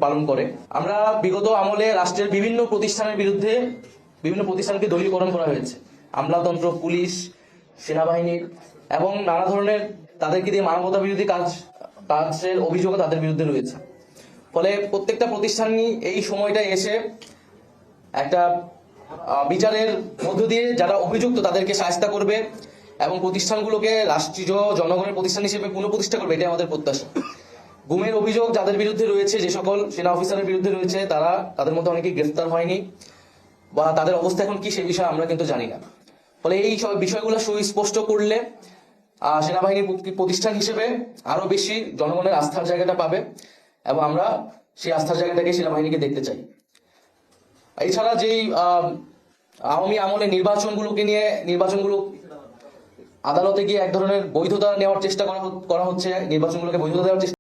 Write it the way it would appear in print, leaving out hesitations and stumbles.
পালন করে। আমরা বিগত আমলে রাষ্ট্রের বিভিন্ন প্রতিষ্ঠানকে দলীয়করণ করা হয়েছে। আমলাতন্ত্র, পুলিশ, সেনাবাহিনীর এবং নানা ধরনের তাদেরকে দিয়ে মানবতা বিরোধী কাজের অভিযোগও তাদের বিরুদ্ধে রয়েছে। ফলে প্রত্যেকটা প্রতিষ্ঠানই এই সময়টায় এসে একটা বিচারের মধ্য দিয়ে যারা অভিযুক্ত তাদেরকে শায়েস্তা করবে এবং প্রতিষ্ঠানগুলোকে রাষ্ট্রীয় জনগণের প্রতিষ্ঠান হিসেবে পুনঃপ্রতিষ্ঠা করবে, এটাই আমাদের প্রত্যাশা। গুমের অভিযোগ যাদের বিরুদ্ধে রয়েছে, যে সকল সেনা অফিসারের বিরুদ্ধে রয়েছে, তাদের মধ্যে অনেকেই গ্রেফতার হয়নি বা তাদের অবস্থা এখন কি সে বিষয়ে আমরা কিন্তু জানি না। ফলে এই সব বিষয়গুলো সুস্পষ্ট করলে সেনাবাহিনীর প্রতিষ্ঠান হিসেবে আরো বেশি জনগণের আস্থার জায়গাটা পাবে এবং আমরা সেই আস্থার জায়গাটাকে সেনাবাহিনীকে দেখতে চাই। এছাড়া যেই আওয়ামী আমলে নির্বাচনগুলো আদালতে গিয়ে এক ধরনের বৈধতা নেওয়ার চেষ্টা করা হচ্ছে, নির্বাচনগুলোকে বৈধতা দেওয়ার চেষ্টা